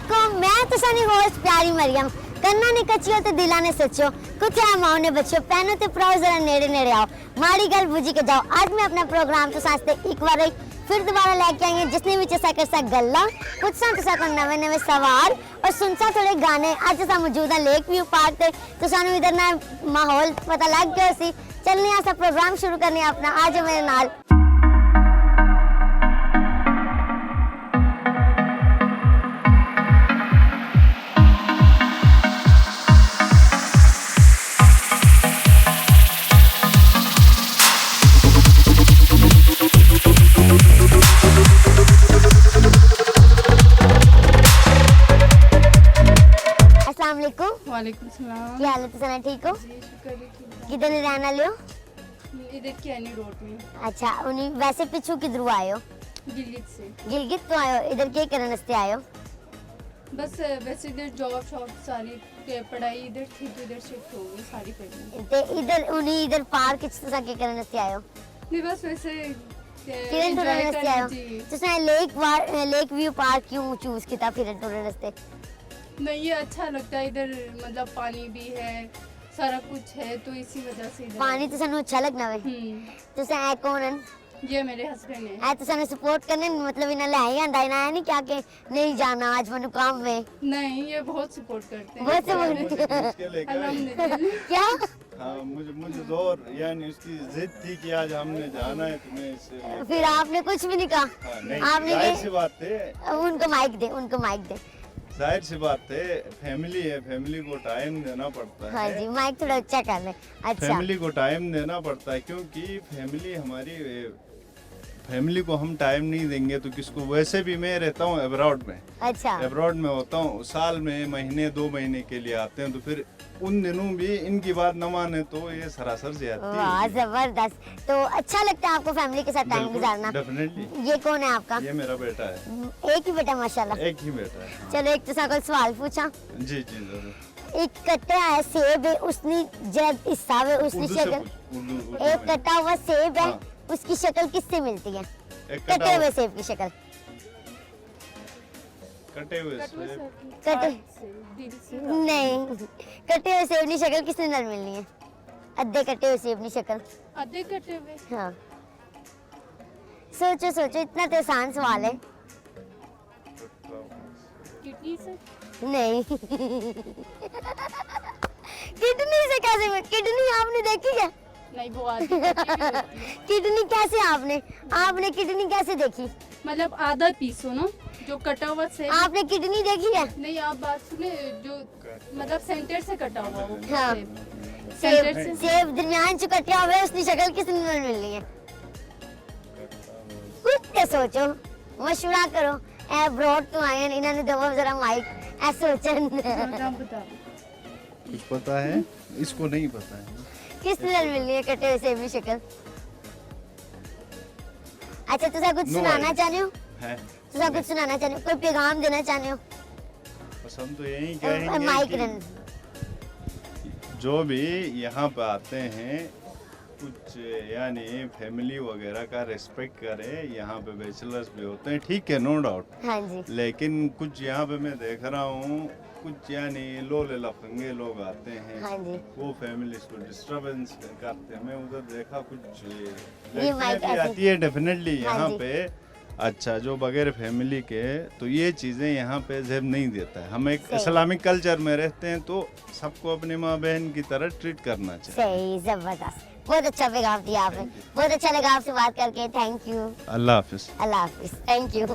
वालेकुम, मैं तो सनी होस्ट प्यारी मरियम। कन्ना ने कच्चियो ते दिला ने सच्चो, कुछ है माओ ने बच्चो, पैनो ते प्राओ जरा नेड़े नेड़े आओ, माड़ी गल बुझी के जाओ। आज मैं अपना प्रोग्राम तो सास्ते एक बार फिर दोबारा लेके आई हूं, जिसने विच असा करसा गल्ला पुछसा तुसा को नवे नवे सवाल और सुनसा थोड़े गाने। आज असा मौजूद है लेक व्यू पार्क ते, तो सानू इधर ना माहौल पता लग गया सी। चलने आसा प्रोग्राम शुरू करने अपना, आज मेरे नाल। वालेकुम सलाम। क्या हाल है तुसा ठीक हो? जी शुक्र है। किधर रहने वाले हो? इधर कैनी रोड में। अच्छा, उन्हीं वैसे पिछू किधर आए हो? गिलगित से। गिलगित तो आए हो, इधर क्या करने वास्ते आए हो? बस वैसे इधर जॉब शॉप सारी पढ़ाई इधर थी तो इधर शिफ्ट हो गई सारी करनी। ते इधर उन्हीं इधर पार्क किस तुसा क्या करने वास्ते आए हो? नहीं बस वैसे फिरन टुरन वास्ते आए हो? तुसा लेक व्यू पार्क क्यों चूज किया फिरन टुरन वास्ते? नहीं ये अच्छा लगता है इधर, मतलब पानी भी है सारा कुछ है तो इसी वजह से इधर। पानी तो सानू अच्छा लगना वे। तुसा ए कौन है? ये मेरे हस्बैंड है। ए तो सानू सपोर्ट करने मतलब इना ले आंदा इना है नहीं क्या के नहीं जाना आज मनु काम में। नहीं ये बहुत सपोर्ट करते हैं। बहुत सपोर्ट अल्हम्दुलिल्लाह। क्या? हाँ, मुझे जोर यानी उसकी जिद थी कि आज हमने जाना है तुम्हें इससे। फिर आपने कुछ भी नहीं कहा? हाँ, नहीं, आपने जाहिर सी बात है, उनको माइक दे, उनको माइक दे। जाहिर सी बात है, फैमिली है, फैमिली को टाइम देना पड़ता है। हाँ जी, माइक थोड़ा अच्छा कर ले। अच्छा, फैमिली को टाइम देना पड़ता है क्योंकि फैमिली को हम टाइम नहीं देंगे तो किसको। वैसे भी मैं रहता हूँ अब्रॉड में। अच्छा, अब्रॉड में होता हूँ, साल में महीने 2 महीने के लिए आते हैं, तो फिर उन दिनों भी इनकी बात न माने तो ये सरासर ज्यादती वाह है। जबरदस्त। तो अच्छा लगता है आपको फैमिली के साथ टाइम गुजारना? डेफिनेटली। ये कौन है आपका? ये मेरा बेटा है। एक ही बेटा माशाल्लाह। एक ही बेटा है। चलो एक तुसा को सवाल पूछा। जी जी जरूर। एक कटा है सेब है, उसने जब हिस्सा है उसकी उर्दू से शक्ल। पूछ, उर्दू एक में। कटा हुआ सेब है, हाँ। उसकी शक्ल किससे मिलती है? एक कटे हुए सेब की शक्ल। कटे हुए सेब। कटे दिल से। नहीं, कटे हुए सेब की शक्ल किसने नाल मिलनी है? अद्धे कटे हुए सेब की शक्ल। आधे कटे हुए। हाँ, सोचो सोचो, इतना तो आसान सवाल है। किडनी से। नहीं किडनी से कैसे? किडनी आपने देखी है? नहीं वो आधी कटी हुई होती है। किडनी कैसे आपने किडनी कैसे देखी? मतलब आधा पीस हो ना जो कटा हुआ से। आपने किडनी देखी है? नहीं आप बात सुने, जो मतलब सेंटर से कटा हुआ वो हाँ। सेब। सेंटर से। सेब दरमियान च कटिया हुआ उसकी शक्ल किसने नाल मिलनी है? कुछ तो सोचो, मशवरा करो। ए ब्रॉड तो आए हैं, इन्होंने दो जरा माइक ए सोचन बता। कुछ पता है? इसको नहीं पता है। किसने नाल मिलनी है कटे हुए सेब की शक्ल? अच्छा तुसा कुछ No सुनाना idea. चाहते हो? है। तुसा कुछ सुनाना चाहते हो? कोई पैगाम देना चाहते हो? बस हम तो यही कहेंगे माइक कि रन। जो भी यहाँ पे आते हैं कुछ यानी फैमिली वगैरह का रिस्पेक्ट करें। यहाँ पे बैचलर्स भी होते हैं, ठीक है, नो डाउट। हाँ जी, लेकिन कुछ यहाँ पे मैं देख रहा हूँ कुछ यानी लोले लफंगे लोग आते हैं। हाँ जी। वो फैमिली को डिस्टरबेंस करते हैं। मैं उधर देखा कुछ ये माइक लड़कियां भी ऐसे- आती है डेफिनेटली हाँ यहाँ जी। पे। अच्छा, जो बगैर फैमिली के तो ये चीज़ें यहाँ पे जेब नहीं देता है। हम एक सही। इस्लामिक कल्चर में रहते हैं तो सबको अपनी माँ बहन की तरह ट्रीट करना चाहिए। सही, जबरदस्त। बहुत अच्छा पैगाम दिया आपने। बहुत अच्छा लगा आपसे बात करके। Thank you. Allah Hafiz. Allah Hafiz. Thank you.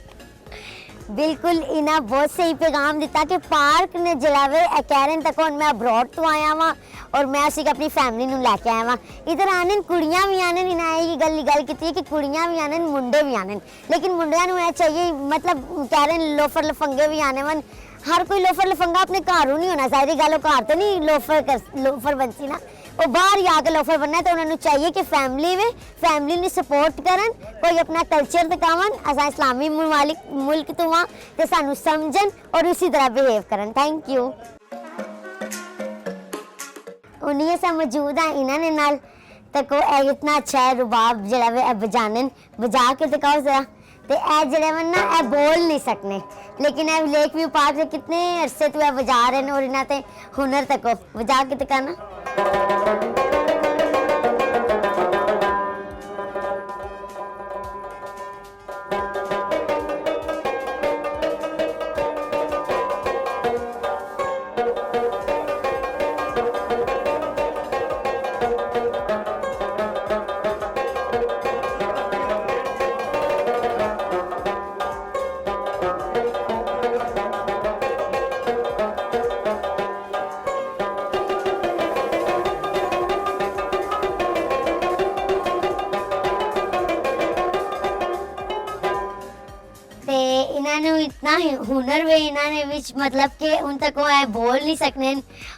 बिल्कुल इन्हें बहुत सही पैगाम दिता कि पार्क ने जलावे कैरन तक मैं अब्रॉड तो आया वहाँ और मैं उसी अपनी फैमिली ਨੂੰ ਲੈ ਕੇ ਆਇਆ ਵਾਂ। इधर आने कुड़ियां भी आने इन्हें आएगी गल की कि कुड़ियां भी आने मुंडे भी आने, लेकिन मुंडियां ਨੂੰ ਇਹ चाहिए मतलब कैरन लोफर लफंगे भी आने वन। हर कोई लोफर लफंगा अपने घरों नहीं होना चाहिए। गल घर तो नहीं लोफर बनसी ना, वो बाहर ही आके लोफर बनना है। तो उन्होंने चाहिए कि फैमिली में फैमिली ने सपोर्ट करन, कोई अपना कल्चर दिखावन। असा इस्लामी मुल्क तो वहाँ तो सानू समझन और उसी तरह बिहेव करन। Thank you. उन्हीं से मौजूद है इन्होंने नाल तको इतना अच्छा है रुबाब जरा वे बजानन बजा के दिखाओ जरा। ते ए जड़े वन ना ए बोल नहीं सकने, लेकिन अब लेक व्यू पार्क में कितने अरसे तू वजा रहे हैं और इन्हें ते हुनर तक वजा के करना। ते इन्होंने इतना हुनर वे इन्होंने विच मतलब के उन तक वो है बोल नहीं सकने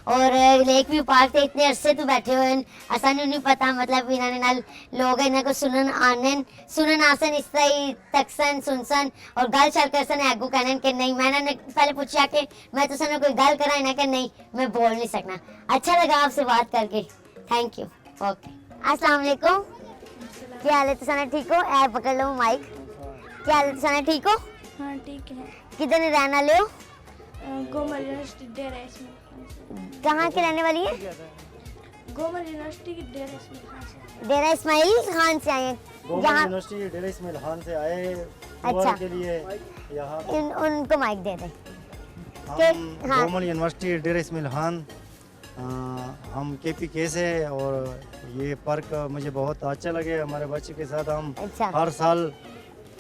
और लेक व्यू पार्क ते इतने अरसे तो बैठे हुए हैं असानू नहीं पता मतलब इन्होंने नाल लोग इन्हें को सुनन आसन इस तरह ही तकसन सुनसन और गल चल करसन एगू कहने के नहीं मैंने पहले पूछा कि मैं तो सन कोई गल करा इन्हें के नहीं मैं बोल नहीं सकना। अच्छा लगा आपसे बात करके, थैंक यू। ओके, अस्सलाम वालेकुम, क्या हाल है? तुसाना ठीक हो? ऐ पकड़ लो माइक। क्या हाल है? तुसाना ठीक हो? हाँ ठीक है। किधर रहने वाले हो? गोमल यूनिवर्सिटी डेरा इस्माइल। कहाँ के रहने वाली है? गोमल यूनिवर्सिटी की डेरा इस्माइल खान से। डेरा इस्माइल खान से आए हैं गोमल यहाँ। यूनिवर्सिटी डेरा इस्माइल खान से आए अच्छा। टूर के लिए यहाँ। उनको माइक दे दें। हम हाँ। गोमल यूनिवर्सिटी डेरा इस्माइल खान हम KPK से और ये पार्क मुझे बहुत अच्छा लगे। हमारे बच्चे के साथ हम अच्छा। हर साल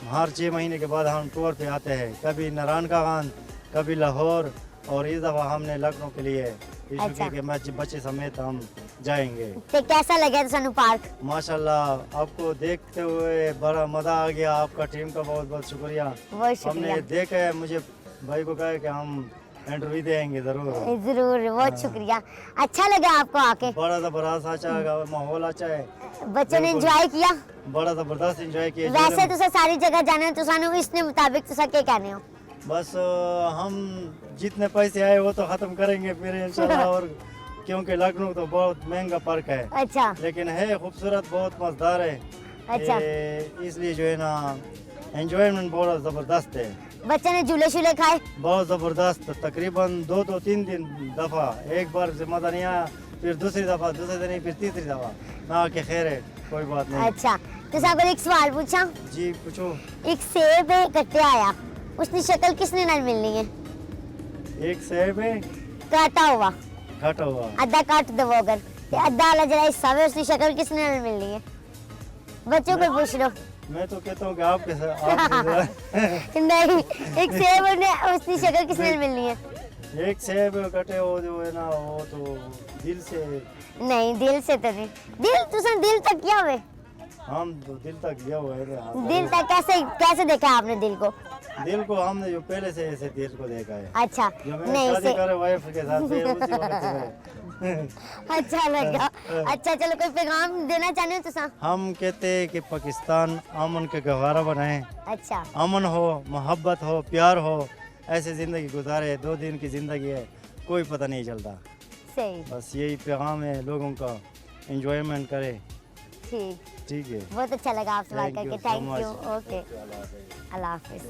हर 6 महीने के बाद हम टूर पे आते हैं, कभी नारायण का खान, कभी लाहौर और इस दफ़ा हमने लखनऊ के लिए अच्छा। के बच्चे समेत हम जाएंगे। तो कैसा लगा तुसानू पार्क? माशाल्लाह आपको देखते हुए बड़ा मज़ा आ गया। आपका टीम का बहुत बहुत शुक्रिया। बहुत शुक्रिया। हमने देखा मुझे भाई को कहा कि हम इंटरव्यू देंगे ज़रूर। जरूर, बहुत शुक्रिया। अच्छा लगा आपको आके? बड़ा ज़बरदस्त अच्छा लगा, माहौल अच्छा है, बच्चों ने एंजॉय किया? बड़ा ज़बरदस्त एंजॉय किया। वैसे तुसा सारी जगह जाने हो तुसानू इसने मुताबिक तुसा क्या कहने हो? बस हम जितने पैसे आए वो तो ख़त्म करेंगे फिर इंशाल्लाह और क्योंकि लखनऊ तो बहुत महंगा पार्क है अच्छा लेकिन है खूबसूरत, बहुत मज़ेदार है। अच्छा। इसलिए जो है ना एंजॉयमेंट बहुत ज़बरदस्त है। बच्चे ने झूले शूले खाए? बहुत ज़बरदस्त, तकरीबन 2-3 दफ़ा, एक बार से मज़ा नहीं आया, फिर दूसरी दफ़ा, दूसरे दिन फिर तीसरी दफ़ा ना के खैर है, कोई बात नहीं। अच्छा, तो साहब एक सवाल पूछा? जी पूछो। एक सेब है कटे आया, उसकी शक्ल किसने नाल मिलनी है? एक सेब है काटा हुआ, काटा हुआ, अद्धा काट दो अगर, ते अद्धा वाला जरा हिस्सा है उसकी शक्ल किसने नाल मिलनी है? बच्चों को पूछ लो। मैं तो कहता हूँ कि आपके साथ नहीं, एक सेब ने उसकी शक्ल किसने नाल मिलनी है? एक सेब कटे हो जो है ना वो तो दिल से। नहीं, दिल से तो नहीं। दिल तुझे दिल तक क्या हुए? हम तो दिल तक गया हुआ है ना। दिल तक कैसे देखा आपने दिल को? दिल को हमने जो पहले से ऐसे दिल को देखा है। अच्छा, जो मैंने नहीं शादी से करे वाइफ के साथ फिर उसी वक्त से अच्छा लगा। अच्छा चलो, कोई पैगाम देना चाहते हो तुसा? हम कहते हैं कि पाकिस्तान अमन के गहवारा बनाए, अच्छा, अमन हो, मोहब्बत हो, प्यार हो, ऐसे ज़िंदगी गुजारे। 2 दिन की ज़िंदगी है, कोई पता नहीं चलता। सही, बस यही पैगाम है लोगों का, एंजॉयमेंट करे। ठीक, ठीक है, बहुत अच्छा लगा आपसे बात Thank you करके। so thank you. much. Okay, अल्लाह हाफिज।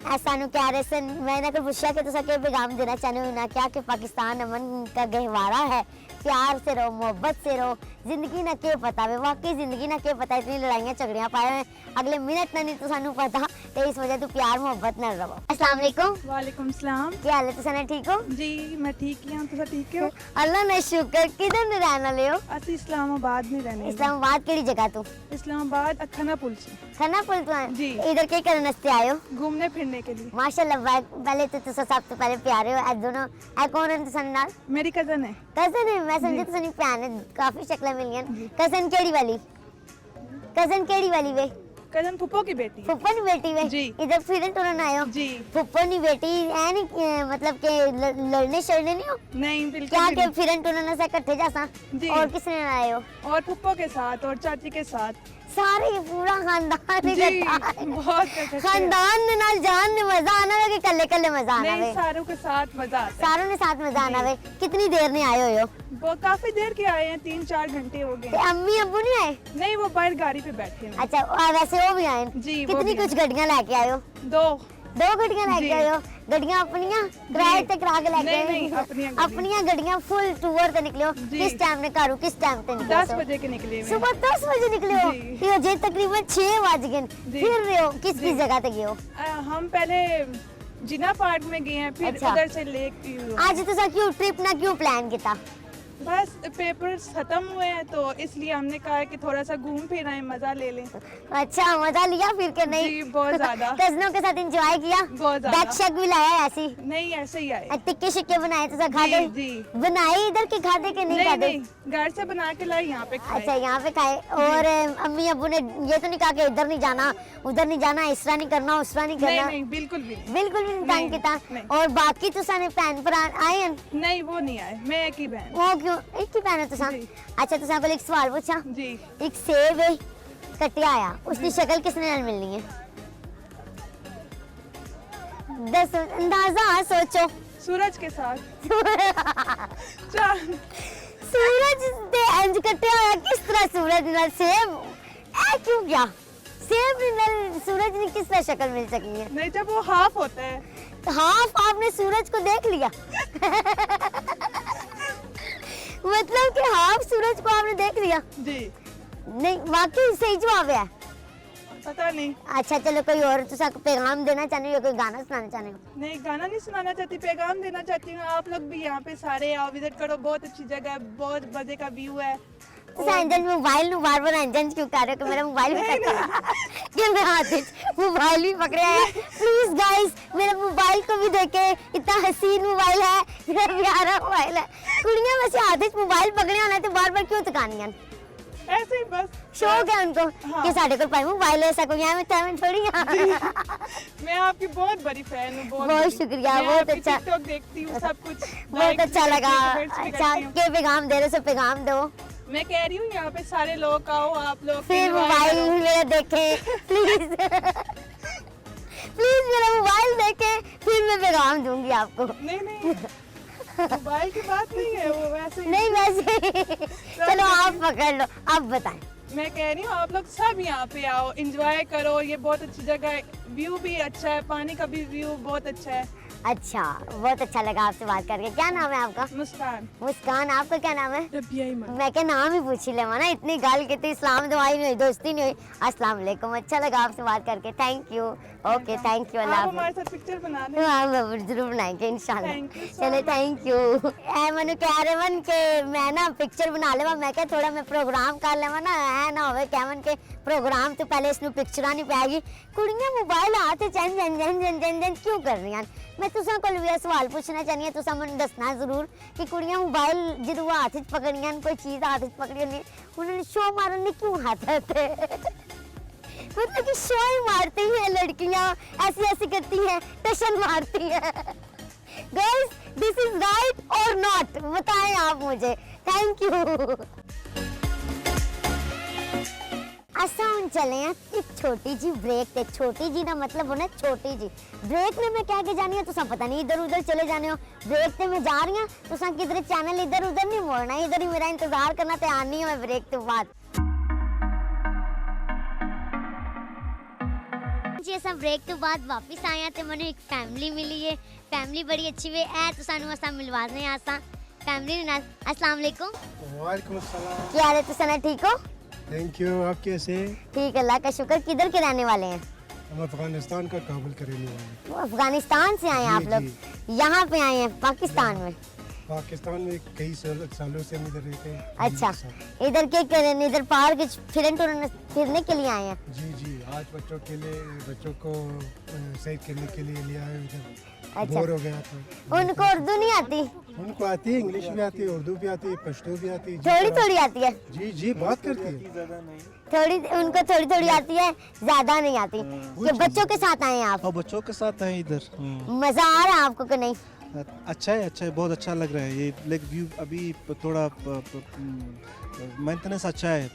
ऐसा नु क्या रे सन मैंने को पूछा कि तुसा के पैगाम देना चाहते हो ना क्या कि पाकिस्तान अमन का गहवारा है, प्यार से रहो, मोहब्बत से रहो। जिंदगी ना के पता वे, वाकई जिंदगी ना के पता, इतनी लड़ाइयाँ झगड़ियाँ पाए हैं अगले मिनट ना नहीं तो सानू पता, तो इस वजह तो प्यार मोहब्बत ना रहो। अस्सलाम वालेकुम, वालेकुम सलाम। क्या हाल है? तुसा ना ठीक हो? जी मैं ठीक ही हूँ, तुसा ठीक हो? अल्लाह ने शुक्र। किधर ने रहने वाले हो? असि इस्लामाबाद में रहने वाले। इस्लामाबाद केड़ी जगह तू? इस्लामाबाद अखना पुल से खाना पुल तो है? जी। इधर क्या करने वास्ते आए हो? घूमने फिरने के लिए। माशाल्लाह, पहले तो तुसा सब तो पहले प्यारे हो। ए दोनों ए कौन है तुसा नाल? मेरी कजन है। कजन है? मैं समझी तुसा नी भैन है, काफी शक्लें मिलियां। कजन केड़ी वाली? कजन केड़ी वाली वे? कजन फुप्पो की बेटी है। फुप्पो नी बेटी वे? जी। इधर फिरन टुरन आए हो? जी। फुप्पो नी बेटी है नी मतलब के लड़ने शड़ने नहीं हो? नहीं क्या बिल्कुल के भी फिरन टुरन से इकट्ठे जासा? जी। और किसने आए हो? नहीं। और फुप्पो के साथ और चाची के साथ। सारे पूरा खानदान जी इकट्ठा है। बहुत इकट्ठे हैं। खानदान दे नाल जान ने मजा आना वे कि कल्ले कल्ले मजा आना नहीं वे? सारों के साथ मजा आता है। सारों ने साथ मजा आना वे। कितनी देर ने आए हो? वो काफी देर के आए हैं, 3-4 घंटे हो ते गए। अम्मी अब्बू नहीं आए? नहीं वो बाहर गाड़ी पे बैठे हैं। अच्छा, वैसे वो भी आए? जी, वो कितनी भी कुछ गड्डियां लेके आए हो? 2 2 2 गड्डियां लेके जी। आए हो गड्डियां अपनियां किराए ते करा के लेके नहीं, आए नहीं, हो? अपनियां गड्डियां। अपनियां गड्डियां फुल टूर ते निकले हो जी। किस टाइम ने घरों किस टाइम ते निकले 10 हो? बजे के निकले मैं। सुबह 10 बजे निकले हो जी। ये जे तकरीबन 6 बज गए जी। फिर रहे हो किस जी। किस जगह ते गए हो? हम पहले जिना पार्क में गए हैं, फिर अच्छा। उधर से लेक आज तुसा क्यों ट्रिप ना क्यों प्लान किया? बस पेपर्स खत्म हुए हैं तो इसलिए हमने कहा कि थोड़ा सा घूम फिर आए, मजा ले लें। अच्छा मजा लिया फिर के नहीं? जी, बहुत ज्यादा। कजनों के साथ एंजॉय किया? बहुत ज्यादा। बैग शैग भी लाया ऐसी? नहीं, ऐसे ही आए। टिक्के शिक्के बनाए तो खाते? जी। बनाए इधर के खाते के नहीं नहीं, खाते? नहीं, घर से बना के लाई, यहाँ पे खाए। अच्छा यहाँ पे खाए और अम्मी अब्बू ने ये तो नहीं कहा कि इधर नहीं जाना उधर नहीं जाना इस तरह नहीं करना उस तरह नहीं नहीं, करना? नहीं, बिल्कुल भी नहीं। बिल्कुल भी नहीं नहीं, तंग किया नहीं। और बाकी तुसा ने भैन भरा आए हैं? नहीं, वो नहीं आए, मैं एक ही बहन। वो क्यों एक ही भैन है तुसा? जी। अच्छा तुसा को एक सवाल पूछा जी। एक सेब है कटिया आया उसकी शक्ल किसने नाल मिलनी है? दस अंदाजा सोचो। सूरज के साथ। चांद। सूरज दे इंज कटिया होया किस तरह सूरज नाल सेब ऐ क्यों गया? सेब नाल सूरज ने किस तरह शक्ल मिल सकती है? नहीं, जब वो हाफ होता है। हाफ आपने सूरज को देख लिया मतलब कि हाफ सूरज को आपने देख लिया? जी। नहीं वाकई सही जवाब है। पता नहीं। अच्छा चलो कोई और तुसा पैगाम देना चाहते हो या कोई गाना सुनाना चाहते हो? नहीं, गाना नहीं सुनाना चाहती, पैगाम देना चाहती हूँ। आप लोग भी यहाँ पे सारे आओ, विजिट करो, बहुत अच्छी जगह है, बहुत मजे का व्यू है। तुसा इंजन मोबाइल नु बार-बार इंजन क्यों कर रहे हो कि मेरा मोबाइल भी पकड़ा कि मैं हाथ में मोबाइल भी पकड़े है? प्लीज गाइस मेरे मोबाइल को भी देखे इतना हसीन मोबाइल है इतना प्यारा मोबाइल है। कुड़ियां वैसे हाथ में मोबाइल पकड़े होना तो बार-बार क्यों तकानियां? ऐसे ही बस शौक है उनको हाँ। कि साडे को भाई मोबाइल है ऐसा कोई एवं तैवं थोड़ी है। मैं आपकी बहुत बड़ी फैन हूँ। बहुत बड़ी। शुक्रिया, मैं बहुत आपकी अच्छा। टिकटॉक देखती हूँ, सब कुछ बहुत like अच्छा भी लगा। करती हूँ, comments भी अच्छा करती हूँ। के पैगाम दे रहे सो पैगाम दो। मैं कह रही हूँ यहाँ पे सारे लोग आओ, आप लोग फिर enjoy मोबाइल करो। मेरा देखें प्लीज प्लीज मेरा मोबाइल देखें फिर मैं पैगाम दूंगी आपको। नहीं, नहीं, मोबाइल की बात नहीं है, वो वैसे ही। नहीं वैसे चलो आप पकड़ लो आप बताएं। मैं कह रही हूँ आप लोग सब यहाँ पे आओ, एंजॉय करो, ये बहुत अच्छी जगह है, व्यू भी अच्छा है, पानी का भी व्यू बहुत अच्छा है। अच्छा बहुत अच्छा लगा आपसे बात करके। क्या नाम है आपका? मुस्कान। मुस्कान। आपका क्या नाम है? रबिया ईमान। मैं क्या नाम ही पूछ ही लेवा ना इतनी गाल की थी इस्लाम दवाई नहीं हुई दोस्ती नहीं हुई। अस्सलाम वालेकुम अच्छा लगा आपसे बात करके। Thank you. Okay thank you. अल्लाह आप हाफ़िज़। हमारे साथ पिक्चर बना दें। हाँ मैं जरूर बनाएंगे इंशाल्लाह। Thank you so चले much. Thank you. ऐ मैंने कह रहे वन के मैं ना पिक्चर बना लेवा मैं क्या थोड़ा मैं प्रोग्राम कर लेवा ना है ना होवे कहवन के प्रोग्राम तो पहले इसमें पिक्चर नहीं पाएगी। कुड़ियां मोबाइल हाथ चन जन जन जन जन जन क्यों कर रही हैं? मैं तुसा कोल भी सवाल पूछना चाहनी है तुसा मैंने दसना जरूर कि कुड़ियां मोबाइल जो हाथ च पकड़ियां कोई चीज हाथ च पकड़ी नहीं उन्होंने शो मारन ने क्यों हाथ आते मतलब कि शो ही मारती हैं लड़कियां ऐसी ऐसी करती हैं टशन मारती हैं। गाइस दिस इज राइट और नॉट बताएं आप मुझे। Thank you. असा हम चले हैं एक छोटी जी ब्रेक ते छोटी जी ना मतलब होना छोटी जी ब्रेक में मैं क्या के जानी है तुसा पता नहीं इधर उधर चले जाने हो। ब्रेक ते मैं जा रही हूं तुसा किधर चैनल इधर उधर नहीं मोड़ना इधर ही मेरा इंतजार करना ते आनी है मैं ब्रेक तो बाद जी असा ब्रेक तो बाद वापस आए हैं ते मैंने एक फैमिली मिली है। फैमिली बड़ी अच्छी वे है तो सानू असा मिलवाने आसा फैमिली नाल। अस्सलाम वालेकुम। वालेकुम अस्सलाम। क्या हाल है तुसा ना ठीक हो? Thank you. आप कैसे? ठीक अल्लाह का शुक्र। किधर के रहने वाले हैं? हम अफगानिस्तान का काबुल के रहने वाले। वो अफगानिस्तान से आए हैं आप जी, लोग यहाँ पे आए हैं पाकिस्तान में? पाकिस्तान में कई सालों से हम इधर रहते हैं। अच्छा इधर क्या कर रहे हैं? इधर पार्क फिरने के लिए आए हैं? जी जी आज बच्चों के लिए बच्चों को सैर करने के लिए ले आए उधर। अच्छा। बोर हो गया था। उनको उर्दू नहीं आती? उनको आती है, इंग्लिश भी आती है, उर्दू भी आती है, पश्तो भी आती है। थोड़ी थोड़ी आती है? जी जी बात करती है। थोड़ी उनको थोड़ी थोड़ी आती है ज्यादा नहीं आती। कि बच्चों के साथ आए हैं आप? और बच्चों के साथ हैं इधर। मजा आ रहा है आपको कि नहीं? अच्छा है, बहुत अच्छा लग रहा है ये। लाइक व्यू अभी थोड़ा मेंटेनेंस अच्छा है,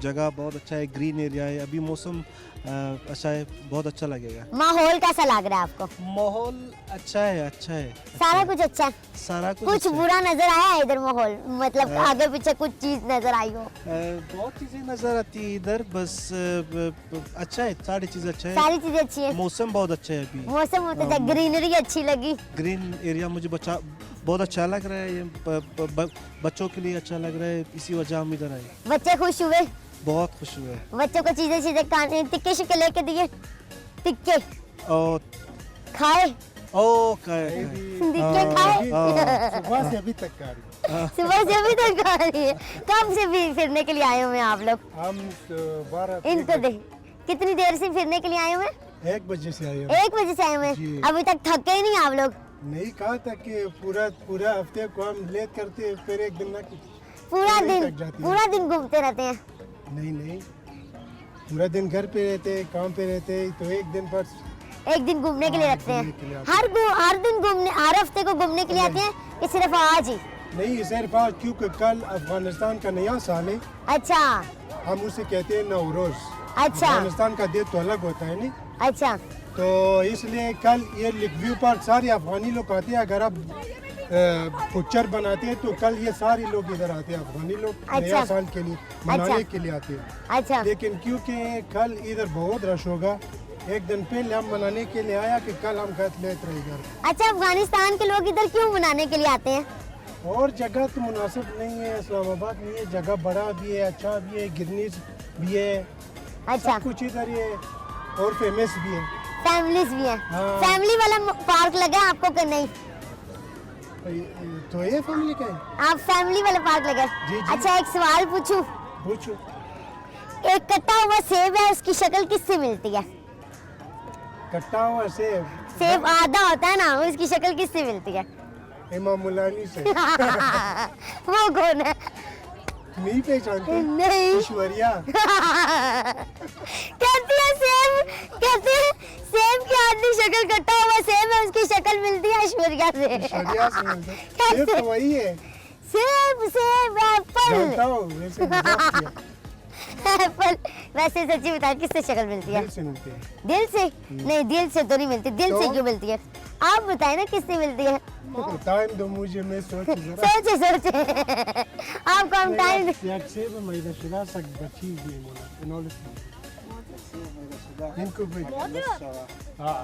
जगह बहुत अच्छा है, ग्रीन एरिया है, अभी मौसम अच्छा है, बहुत अच्छा लगेगा। माहौल कैसा लग रहा है आपको? माहौल अच्छा है। सारा कुछ अच्छा है? सारा कुछ कुछ अच्छा है। बुरा नजर आया है इधर माहौल, मतलब आगे पीछे कुछ चीज नजर आई हो? बहुत चीजें नजर आती है इधर, बस अच्छा है, सारी चीजें अच्छा है। सारी चीजें अच्छी है, मौसम बहुत अच्छा है अभी, मौसम होता है, ग्रीनरी अच्छी लगी। ग्रीन एरिया मुझे बहुत अच्छा लग रहा है, ये बच्चों के लिए अच्छा लग रहा है, इसी वजह हम इधर आए। बच्चे खुश हुए? बहुत खुश हुए। बच्चों को चीजें खाने, टिक्के शिक्के लेके दिए? टिक्के और खाए? खाए। टिक्के खाए? सुबह से अभी तक का रही है। सुबह से अभी तक खा रही है। कब से भी फिरने के लिए आए हुए हैं आप लोग? हम 12 इनको देख, कितनी देर से फिरने के लिए आए हुए हैं? 1 बजे से आए हैं। 1 बजे से आए हुए जी। हैं, अभी तक थके ही नहीं आप लोग? नहीं कहा था कि पूरा हफ्ते को हम लेट करते फिर एक दिन ना पूरा नहीं दिन थक जाती है। पूरा दिन घूमते रहते हैं? नहीं पूरा दिन घर पे रहते, काम पे रहते, तो एक दिन पर एक दिन घूमने के लिए हाँ, रखते घूमने के लिए हैं? आते हर दिन घूमने, हर हफ्ते को घूमने के लिए आते हैं कि सिर्फ आज ही? नहीं सिर्फ आज, क्योंकि कल अफगानिस्तान का नया साल है, अच्छा हम उसे कहते हैं नवरोज। अच्छा अफगानिस्तान का दिन तो अलग होता है नहीं, अच्छा तो इसलिए कल ये व्यू पार्क सारे अफगानी लोग आते हैं। अगर आप पिक्चर बनाते हैं तो कल ये सारे लोग इधर आते हैं, अफगानी लोग अच्छा। नया साल के लिए मनाने अच्छा। के लिए आते हैं। अच्छा लेकिन क्योंकि कल इधर बहुत रश होगा, एक दिन पहले हम मनाने के लिए आया कि कल हम घर लेते रहे घर। अच्छा, अफगानिस्तान के लोग इधर क्यों मनाने के लिए आते हैं? और जगह तो मुनासिब नहीं है, इस्लामाबाद में ये जगह बड़ा भी है, अच्छा भी है, गिरनीज भी है, अच्छा, सब कुछ इधर ये और फेमस भी है। फैमिलीज भी है? हाँ। फैमिली वाला पार्क लगा है आपको कि नहीं? तो ये फैमिली का है। आप फैमिली वाला पार्क लगा है? जी, जी। अच्छा, एक सवाल पूछूं? पूछो। एक कटा हुआ सेब है, उसकी शक्ल किससे मिलती है? कट्टा हुआ सेब सेब आधा होता है ना, उसकी शक्ल किससे मिलती है? इमाम मुलानी से। वो कौन है? नहीं पहचानते? नहीं। ऐश्वर्या। कहते हैं सेब की आधी शक्ल, कटा हुआ सेब है, उसकी शक्ल मिलती है ऐश्वर्या से। ऐश्वर्या से मिलते हैं। सेब तो वही है। सेब एप्पल। जानता हूँ, वैसे मजाक किया। एप्पल। वैसे सच्ची बता, किससे शक्ल मिलती है? दिल से मिलते हैं। दिल से? नहीं, दिल से तो नहीं मिलती। दिल से तो? क्यों मिलती है? आप बताए ना किससे मिलती है? टाइम दो मुझे, मैं सोचूं जरा। सोचे आपको हम time Jak seven maar dat je daar zag dat je die man en alles. इनको भी हाँ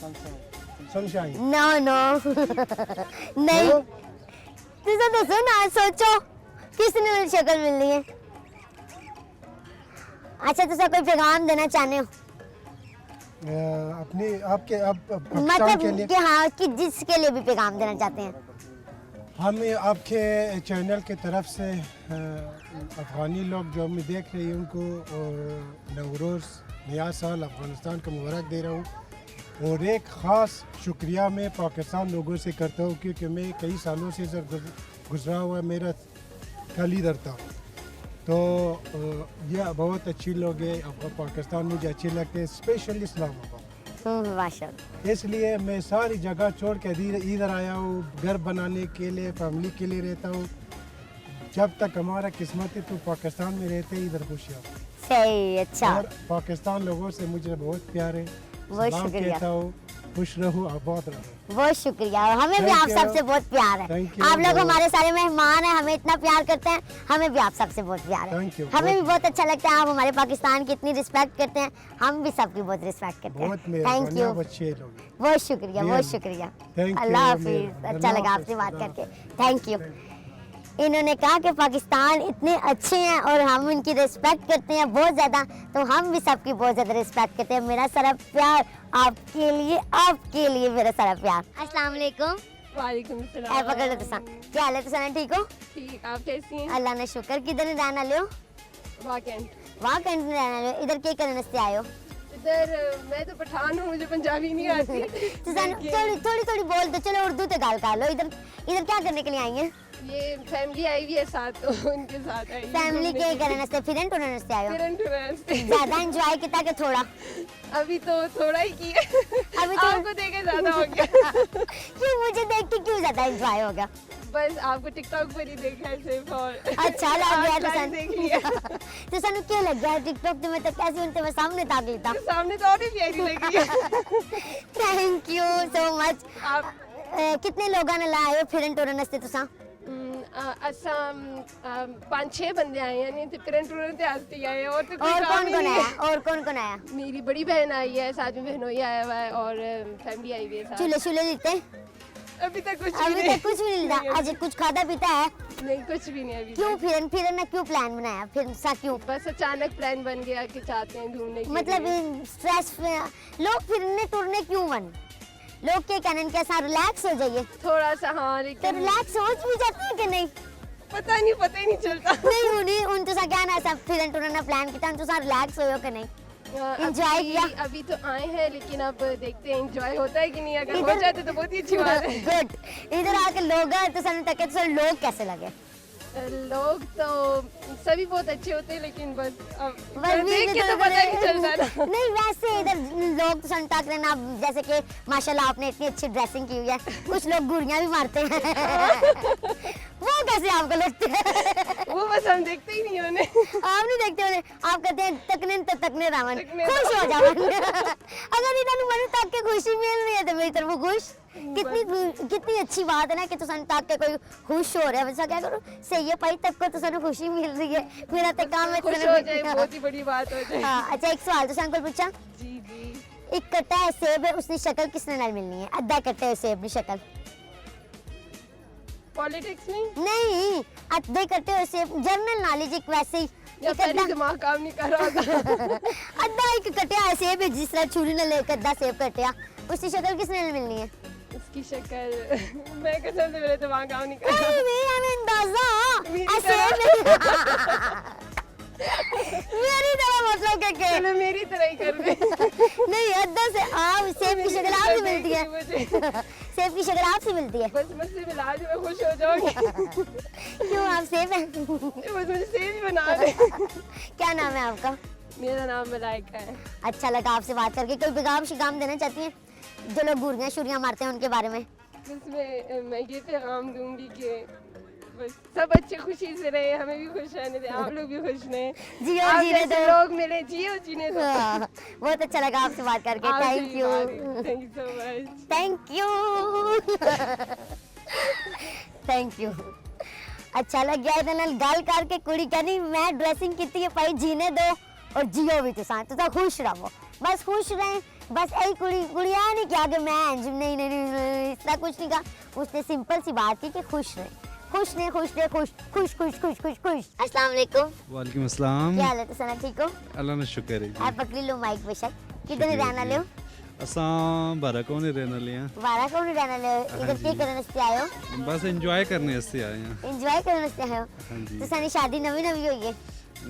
सनशाइन। सनशाइन नो नो नहीं, तुझे तो सुना, सोचो किसने शक्ल मिलनी है? अच्छा, तुझे कोई पैगाम देना चाहते हो? अपने आपके आप पाकिस्तान के मतलब लिए कि हाँ, कि जिसके लिए भी पैगाम देना चाहते हैं? हम आपके चैनल के तरफ से अफ़गानी लोग जो हमें देख रहे हैं उनको नवरोज़ नया साल अफ़गानिस्तान का मुबारक दे रहा हूँ। और एक ख़ास शुक्रिया मैं पाकिस्तान लोगों से करता हूँ, क्योंकि मैं कई सालों से इधर गुजरा हुआ, मेरा कल इधर था, तो ये बहुत अच्छी लोग हैं। पाकिस्तान मुझे अच्छे लगते हैं, स्पेशली इस्लामाबाद। माशाअल्लाह। इसलिए मैं सारी जगह छोड़ कर इधर आया हूँ, घर बनाने के लिए, फैमिली के लिए रहता हूँ। जब तक हमारा किस्मत है तो पाकिस्तान में रहते हैं, इधर खुशियाँ। सही, अच्छा, और पाकिस्तान लोगों से मुझे बहुत प्यार है। बहुत सलाम शुक्रिया। कहता हूँ, खुश रहो, आबाद रहो। बहुत शुक्रिया। और हमें भी Thank आप you. सबसे बहुत प्यार है। Thank you. आप लोग बहुत- हमारे सारे मेहमान हैं, हमें इतना प्यार करते हैं, हमें भी आप सबसे बहुत प्यार है। Thank you. हमें भी बहुत- बहुत अच्छा लगता है, आप हमारे पाकिस्तान की इतनी रिस्पेक्ट करते हैं, हम भी सबकी बहुत रिस्पेक्ट करते हैं। बहुत थैंक मेहरबानी, यू, आप अच्छे लोग हैं। बहुत शुक्रिया, Dear. बहुत शुक्रिया। Thank you, अल्लाह हाफिज। मेहरबानी। अच्छा लगा आपसे बात करके, थैंक यू। इन्होंने कहा कि पाकिस्तान इतने अच्छे हैं और हम उनकी रिस्पेक्ट करते हैं बहुत ज़्यादा, तो हम भी सबकी बहुत ज़्यादा रिस्पेक्ट करते हैं। मेरा सारा प्यार आपके लिए मेरा सारा प्यार। अस्सलाम वालेकुम। वालेकुम ऐ सलाम। पकड़ लो तुसा, क्या हाल है तुसा? ठीक हो? ठीक, आप कैसी हैं? अल्लाह ने शुक्र। किधर रहने वाले हो? वाकई वहाँ कैंट में रहने वाले हो? इधर क्या करने से आए हो? इधर मैं तो पठान हूँ, मुझे पंजाबी नहीं आती। तुसा थोड़ी थोड़ी बोल दो, चलो उर्दू तो गाल कर लो। इधर क्या करने के लिए आई हैं? ये फैमिली आई हुई है साथ, तो उनके साथ आई फैमिली के करने से फिरन टुरन से आयो ज्यादा एंजॉय किया कि थोड़ा अभी तो थोड़ा ही किया, अभी तो आपको देखे ज्यादा हो गया। क्यों मुझे देख के क्यों ज्यादा एंजॉय हो गया बस आपको टिकटॉक पर ही देखा है सिर्फ, और अच्छा लग गया तो लाइव देख लिया। तो सानू क्या लग गया टिकटॉक ते मैं तो कैसे उनते मैं सामने ताक लेता सामने तो और भी प्यारी लगी है। थैंक यू सो मच आप कितने लोगों ने लाए हो फिरन टुरन वास्ते तुसा असम 5-6 बंदे आए हैं, नहीं तो फिरन टुरन ते आते आए हैं, और तो कोई और काम कौन ही कौन नहीं आया है। और कौन कौन आया मेरी बड़ी बहन आई है, साथ में बहनोई आया हुआ है, और फैमिली आई हुई है साथ। चूल्हे चूल्हे लेते अभी तक कुछ भी अभी नहीं, तक कुछ भी नहीं लिया आज कुछ खादा पीता है नहीं कुछ भी नहीं अभी क्यों तक। फिरन फिरन ना क्यों प्लान बनाया फिर सा क्यों बस अचानक प्लान बन गया कि चाहते हैं घूमने के मतलब लिए। स्ट्रेस लोग फिरने टुरने क्यों बन लोग के कहने के साथ रिलैक्स हो जाइए थोड़ा सा हाँ, तो लेकिन रिलैक्स हो भी जाते हैं कि नहीं पता ही नहीं चलता। नहीं उन्हीं उन तो सा क्या ना सब फिरन टुरन प्लान किया उन तो सा रिलैक्स हो कि नहीं Enjoy किया? अभी तो आए हैं, लेकिन अब देखते हैं एंजॉय होता है कि नहीं, अगर हो इधर- जाते तो बहुत ही अच्छी बात है। गुड इधर आके लोग हैं तो सन तक तो लोग कैसे लगे लोग तो सभी बहुत अच्छे होते हैं, लेकिन बस अब बस भी देख के इधर तो पता नहीं उधर- चलता ना। नहीं वैसे इधर लोग तो सन तक ना जैसे कि माशाल्लाह आपने इतनी अच्छी ड्रेसिंग की हुई है कुछ लोग गुड़ियां भी मारते हैं वो कैसे आपको लगते हैं वो बस हम देखते ही नहीं उन्हें। आप नहीं देखते उन्हें आप कहते हैं तकने तो तकने रावण तकने खुश हो जावन अगर इन्होंने मन तक के खुशी मिल रही है तो मेरी तरफ खुश कितनी अच्छी बात है ना कि तुम तक के कोई खुश हो रहा है वैसा क्या करो सही है भाई तक को तुम खुशी मिल रही है मेरा तो काम है खुश तुसानू हो जाए बहुत ही बड़ी बात हो जाए। हाँ अच्छा एक सवाल तुम अंकल पूछा जी जी। एक कट्टा है सेब है उसकी शक्ल किसने नाल मिलनी है अद्धा कट्टे सेब की शक्ल पॉलिटिक्स में नहीं अद्धे कट्टे हुए सेब जर्नल नॉलेज एक वैसे ही या एक पहले अद्धा दिमाग काम नहीं कर रहा होता। अद्धा एक कटिया है सेब है जिस तरह छुरी ने लेकर अद्धा सेब कटिया उसकी शक्ल किसने नाल मिलनी है उसकी शक्ल मैं कसम से मेरे दिमाग काम नहीं कर रहा। नहीं हमें अंदाजा मेरी ऐसे मेरी तरह मतलब के चलो मेरी तरह ही कर दे। नहीं अद्धा से आप सेब की शक्ल आपसे मिलती है मुझे सेब की शक्ल आपसे मिलती है बस मुझसे मिला दे, मैं खुश हो जाऊंगी। क्यों आप सेब हैं बस मुझे सेब ही बना दे। क्या नाम है आपका मेरा नाम मलाइका है। अच्छा लगा आपसे बात करके कोई पैगाम शिगाम देना चाहती हैं जो लोग गुड़ियाँ शुरियाँ मारते हैं उनके बारे में बस मैं ये पैगाम दूंगी कि बस सब अच्छे खुशी से रहे, हमें भी खुश रहने दें, आप लोग भी खुश रहें, जियो आप जीने जैसे दो लोग मिले, जियो जीने दो। हाँ, बहुत अच्छा लगा आपसे बात करके thank you thank you so much. Thank you thank you अच्छा लग गया इधर नाल गल करके कुड़ी कहनी मैं ड्रेसिंग की है भाई जीने दो और जियो भी तुसा खुश रहो बस खुश रहें बस यही कुड़िया नहीं किया कि मैं नहीं इस तरह कुछ नहीं कहा उसने सिंपल सी बात की कि खुश रहे खुश अस्सलाम वालेकुम वालेकुम अस्सलाम क्या हाल है तुसा ठीक हो अल्लाह ने शुक्र है आप पकड़ी लो माइक बेशक किधर रहने वाले हो असां बारा कौन रहने वाले हैं वारा कौन रहने वाले हो इधर क्या करने वास्ते आए हो बस एंजॉय करने वास्ते आए हैं एंजॉय करने वास्ते आए हो हाँ जी तो सानी शादी नवी नवी हुई है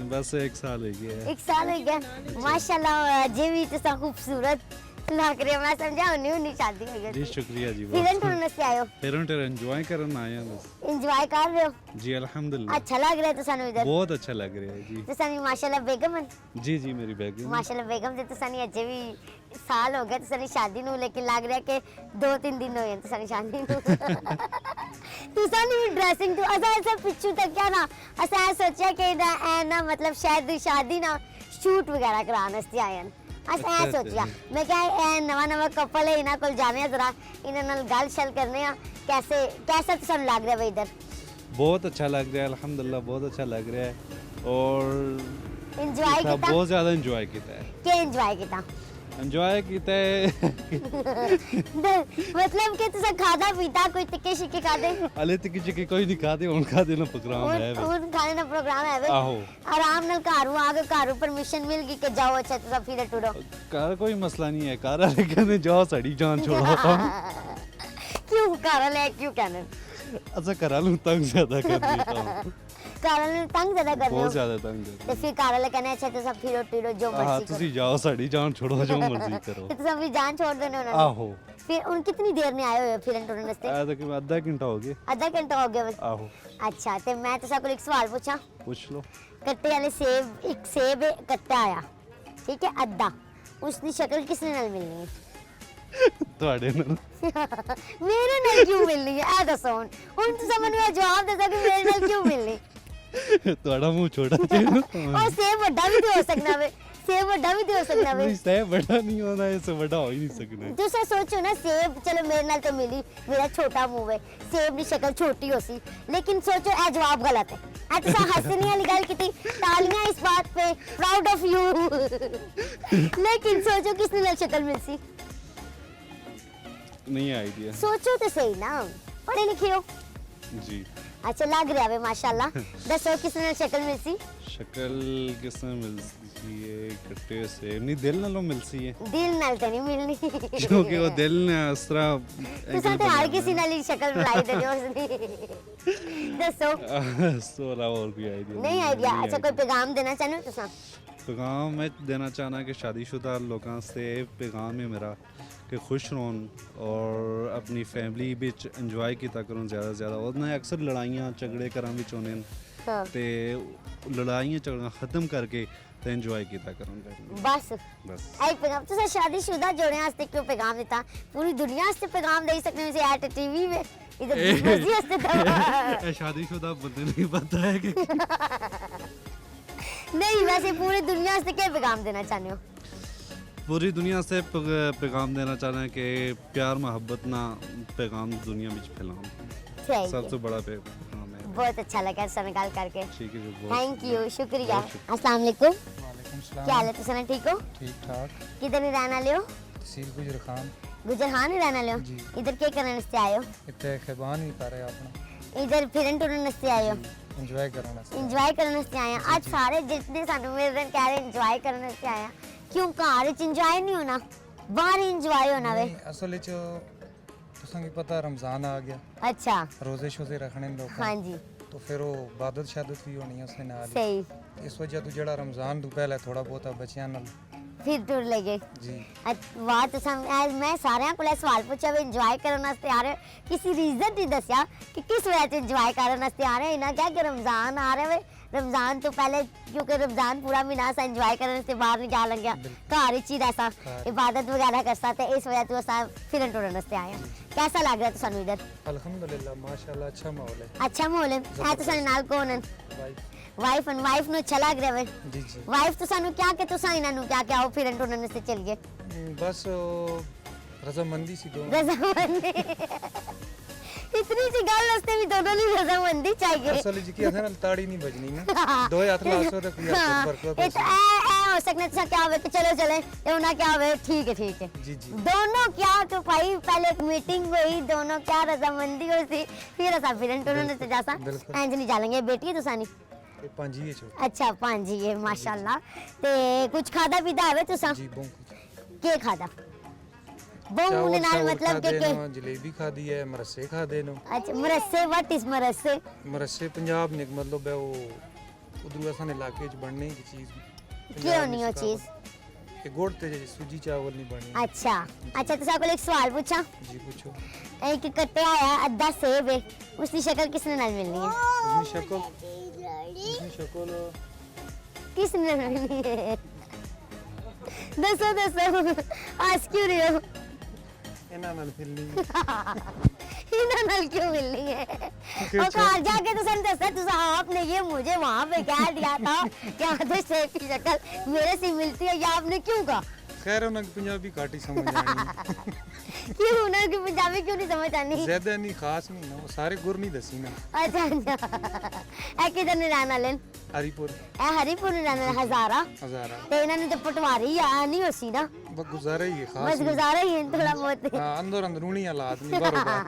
बस 1 साल हो गया है एक साल हो गया माशाल्लाह अजय भी तो खूबसूरत लग रही है मैं समझा उन्हीं शादी हो जी गई शुक्रिया जी फिरन टुरन से आए हो पेरेंट एंजॉय करने आए हैं बस एंजॉय कर रहे हो जी अल्हम्दुलिल्लाह अच्छा लग रहा है तो सानू इधर बहुत अच्छा लग रहा है जी तो सानी माशाल्लाह बेगम है जी जी मेरी बेगम माशाल्लाह बेगम तो सानी अजय भी साल हो गया तो सानी शादी नु लेकिन लग रहा है कि 2-3 दिन हो गए तो सानी शादी नु तो सानी ड्रेसिंग तो ऐसा पिछू तक क्या ना ऐसा सोचा कि ना मतलब शायद शादी ना शूट वगैरह कराने वास्ते आए हैं ऐसा सोचा मैं क्या नवा कपल है इन्हों को जाने जरा इन्होंने गल शल करने कैसा तो सन लग रहा है इधर बहुत अच्छा लग रहा है अल्हम्दुलिल्लाह बहुत अच्छा लग रहा है और एंजॉय किया बहुत ज़्यादा एंजॉय किया है क्या एंजॉय किया एंजॉय किया है मतलब कि तुसा खादा पीता कोई टिक्के शिक्के खादे हले तक चिके कोई नहीं खाते उन खाते ना प्रोग्राम है उन खाने ना प्रोग्राम है वे आहो आराम नाल घर आ के घर परमिशन मिल गई कि जाओ अच्छा तुसा फिर टुरो कार कोई मसला नहीं है कार लेकिन जाओ साड़ी जान छोड़ो क्यों कारण है क्यों कहने अच्छा करा लूं तंग ज्यादा कर देता हूं कारण तंग ज्यादा कर रहे बहुत हो ज्यादा तंग कर ਤੇ ਫਿਰ ਘਰ ਵਾਲੇ ਕਹਿੰਦੇ ਅੱਛਾ ਤੁਸੀਂ ਫਿਰੋ ਟਿਰੋ ਜੋ ਹਾਂ ਮਰਜ਼ੀ ਕਰੋ ਤੁਸੀਂ ਜਾਓ ਸਾਡੀ ਜਾਨ ਛੋੜੋ ਜੋ ਮਰਜ਼ੀ ਕਰੋ ਤੇ ਤੁਸੀਂ ਵੀ ਜਾਨ ਛੋੜ ਦੇਣੇ ਉਹਨਾਂ ਨੂੰ ਆਹੋ फिर उन कितनी देर में आए हो फिरन टुरन वास्ते? तकरीबन आधा घंटा हो गया। आधा घंटा हो गया बस। आहो। अच्छा ते मैं तुसा कोल एक सवाल पूछा? पूछ लो। कट्टे वाले सेब, एक सेब है, कट्टा आया ठीक है अद्धा, उसकी शक्ल किसने नाल मिलनी है? ਤੁਹਾਡੇ ਨਾਲ। मेरे नाल क्यों मिलनी है ऐ दसो हुन तुसा मैनू ये जवाब दसो कि मेरे नाल क्यों मिलनी? ਤੁਹਾਡਾ ਮੂੰਹ ਛੋਟਾ ਜਿਹਾ। और सेब ਵੱਡਾ भी तो हो सकना वे, सेब ਵੱਡਾ भी तो हो सकना वे। नहीं सह बड़ा नहीं होना, इससे बड़ा हो ही नहीं सकना। तुसा सोचो ना सेब चलो मेरे नाल तो मिली, मेरा छोटा मुंह है, सेब की शक्ल छोटी हो सी, लेकिन सोचो ए जवाब गलत है। ए तुसा हंसने वाली गल कीती, तालियां इस बात पे, प्राउड ऑफ यू। लेकिन सोचो किसने नाल शक्ल मिल सी? नहीं आइडिया। सोचो तो सही ना, पढ़े लिखे हो। जी। अच्छा लग रहा है माशाल्लाह। दसो किसने नाल शक्ल मिल सी? शक्ल किसने मिलती है? कट्टे से नहीं, दिल नालों मिलती है। दिल नाल तो नहीं मिलनी, क्योंकि वो दिल ने इस तरह तुसा तो हर किसी नाल ही शक्ल मिलाई दे रहे हो उसने। दसो। इसके अलावा और कोई आइडिया नहीं आइडिया। अच्छा कोई पैगाम देना चाहते हो तुसा? पैगाम मैं देना चाहना कि शादीशुदा लोगों से पैगाम है मेरा कि खुश रहन और अपनी फैमिली बिच इंजॉय किया करो ज़्यादा से ज़्यादा। और ना अक्सर लड़ाइयाँ झगड़े घर बिच होने हाँ। ते लड़ाइयाँ झगड़ा ख़त्म करके ते इंजॉय किया करो बस बस। ऐ पैगाम तुसा शादीशुदा जोड़े वास्ते क्यों पैगाम देता? पूरी दुनिया वास्ते पैगाम दे सकने से एट टीवी में इधर मर्जी वास्ते तो शादीशुदा बंदे नहीं पता है कि नहीं, वैसे पूरी दुनिया वास्ते क्या पैगाम देना चाहते हो? पूरी दुनिया से पैगाम देना चाहना है कि प्यार मोहब्बत ना पैगाम दुनिया में फैलाओ। सही सबसे बड़ा पैगाम है। बहुत अच्छा लगा सर गल करके। ठीक है जी, थैंक यू, शुक्रिया। अस्सलाम वालेकुम। क्या हाल है तुसा? ठीक हो? ठीक ठाक। किधर ही रहने वाले हो? तहसील गुजर खान। गुजर खान ही रहने वाले हो? जी। इधर क्या करने वास्ते आए हो? इतने खिबान ही कर रहे अपना इधर फिरन टुरन वास्ते आए हो? इंजॉय करने वास्ते। इंजॉय करने वास्ते आए हैं। आज सारे जितने सानू मेरे दिन कह रहे इंजॉय करने वास्ते आए हैं। क्यों घर च इंजॉय नहीं होना, बाहर इंजॉय होना वे? असल च तुसां की पता रमजान आ गया। अच्छा। रोजे शोजे रखने लोग। हाँ जी। तो फिर वो इबादत शादत भी होनी है उसने नाल। सही। इस वजह तो जड़ा रमजान तो पहले थोड़ा बहुत बच्चियां नाल फिर टूर लगे जी। वाह तुसा मैं सारे को सवाल पूछा वे इंजॉय करने वास्ते आ रहे हो, किसी रीजन नहीं दसिया कि किस वजह से इंजॉय करने वास्ते आ रहे हैं। इन्हें क्या कि रमजान आ रहा है, रमजान तो पहले क्योंकि रमजान पूरा महीना सा इंजॉय करने से बाहर नहीं जा लग्या, घर च ही रहसा, इबादत वगैरह करसा, तो इस वजह तो असा फिरन टुरन वास्ते आए हैं। कैसा लग रहा है तुसानू इधर? अल्हम्दुलिल्लाह माशाल्लाह अच्छा माहौल है। अच्छा माहौल है। ए तुसाने नाल कौन है? वाइफ एंड वाइफ नु अच्छा लग रहा है? जी जी। वाइफ तुसानू क्या के तुसा इना नु क्या क्या आओ फिरन टुरन वास्ते चल गए? बस रजामंदी सी दो। रजामंदी इतनी सी गल वास्ते भी दोनों ने रजामंदी चाहिए। असल जी की असन ताड़ी नहीं बजनी ना, दो हाथ लासो तो कोई हाथ पर ये तो ए हो सकना तुसा क्या होवे कि चलो चले ये ना क्या होवे ठीक है जी जी। दोनों क्या तो भाई पहले एक मीटिंग हुई, दोनों क्या रजामंदी हुई थी, फिर असा फिरन टुरन वास्ते जासा इंज नहीं जालेंगे। बेटी है तुसानी? पांजी है छो। अच्छा पांजी है माशाल्लाह। ते कुछ खादा पीदा है तुसा? जी बहु के खादा? बहु ने नाल मतलब के जलेबी खादी है, मरसे खादे नो। अच्छा मरसे, व्हाट इज मरसे? मरसे पंजाब ने मतलब है वो उधर असन इलाके च बनने की चीज। क्यों नहीं वो चीज? ये गुड़ ते सूजी चावल नहीं बनी। अच्छा अच्छा तुसा को एक सवाल पूछा? जी पूछो। एक कट्टे आया अद्धा सेब है, उसकी शक्ल किसने नाल मिलनी है? उसकी शक्ल किसने नाल मिलनी है? दसो दसो, आज क्यों रहे हो? इना नाल मिलनी इना नाल क्यों मिलनी है? और घर जाके तो सन दसा तुसा आपने ये मुझे वहाँ पे कह दिया था कि आधे सेब की शक्ल मेरे से मिलती है, ये आपने क्यों कहा? खैर उन्हें पंजाबी घाट ही समझ आनी। क्यों उन्हें की पंजाबी क्यों नहीं समझ आनी? ज्यादा नहीं खास नहीं ना, वो सारे गुर नहीं दसी ना। अच्छा अच्छा ए किधर ने रहना लेन? हरीपुर। ए हरीपुर ने रहना हजारा। हजारा ते इन्हां ने तो पटवारी आनी होसी ना, बस गुजारा ही है खास। बस गुजारा ही है थोड़ा बहुत। हां अंदर अंदरूनी हालात नहीं बारो बार।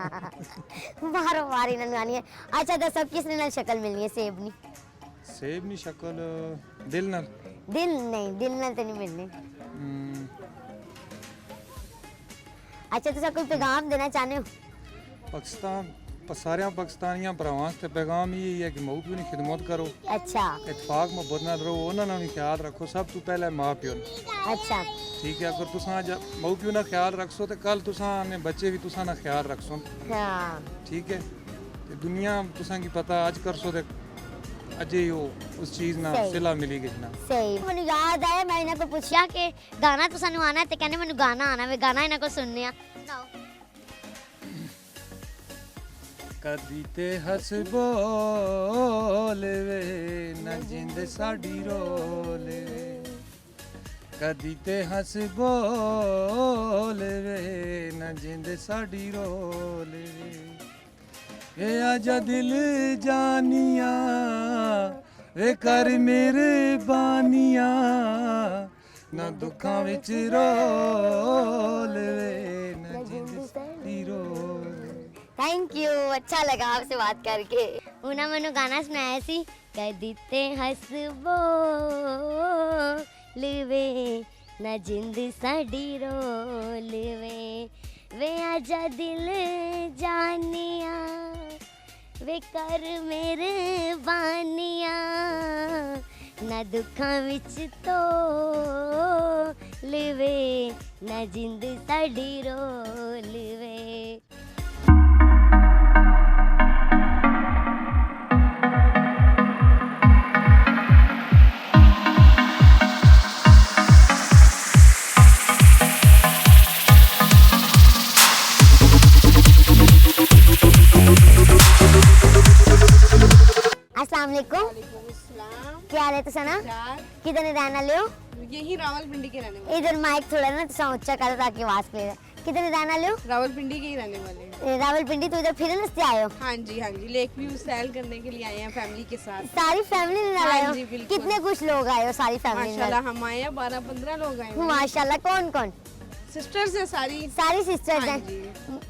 बारो बार इन्हां ने आनी है। अच्छा दसो किसने नाल शक्ल मिलनी है सेब नी? सेब नी शक्ल दिल नाल। दिल नहीं, दिल नाल तो नहीं मिलनी। अच्छा तुसा कोई पैगाम देना चाहते हो? पाकिस्तान सारे पाकिस्तानियों भरावां ते पैगाम यही है कि माँ प्यो की खिदमत करो, अच्छा इतफाक मोहब्बत नाल रहो, उन्होंने भी ख्याल रखो। सब तो पहले माँ प्यो ने, अच्छा ठीक है। अगर तुसा माँ प्यो ना ख्याल रखसो तो कल तुसा ने बच्चे भी तुसा ना ख्याल रखसो, हाँ ठीक है। ते दुनिया तुसा की पता अज करसो ते अजे ही उस चीज़ ना सही। सिला मिली गई ना। सही मैंने याद आया मैं इन्हें को पूछा कि गाना तो सानू आना है ते कहने मैंने गाना आना वे गाना इन्हें को सुनने आ सुनाओ कदी ते हस बोले वे न जिंद साडी रोले वे, कदी ते हस बोले वे न जिंद साडी रोले वे, ए आजा दिल जानिया वे कर मेरे बानिया न दुखां विच रोले वे न जिंद साडी रोले। थैंक यू अच्छा लगा आपसे बात करके उन्हें मैंने गाना सुनाया सी कदी ते हस बोलवे न जिंद साडी रोलवे वे आजा दिल जानिया वे कर मेरे बानिया न दुखां विच तो लिवे न जिंद साडी रोलवे। अस्सलाम वालेकुम क्या हाल है तुसा ना किधर रहने वाले हो? यही रावलपिंडी के रहने वाले। इधर माइक थोड़ा ना तुसा ऊंचा करो ताकि आवाज क्लियर है। किधर रहने वाले हो? रावलपिंडी के ही रहने वाले। रावलपिंडी तो इधर फिरने से आए हो? हाँ जी लेक व्यू सैल करने के लिए आए हैं फैमिली के साथ। सारी फैमिली के साथ आए हो? जी, बिल्कुल। कितने कुछ लोग आए हो सारी फैमिली? माशाल्लाह हम आए हैं 12-15 लोग आए हैं। माशाल्लाह कौन कौन? सिस्टर्स हैं सारी सिस्टर्स हाँ हैं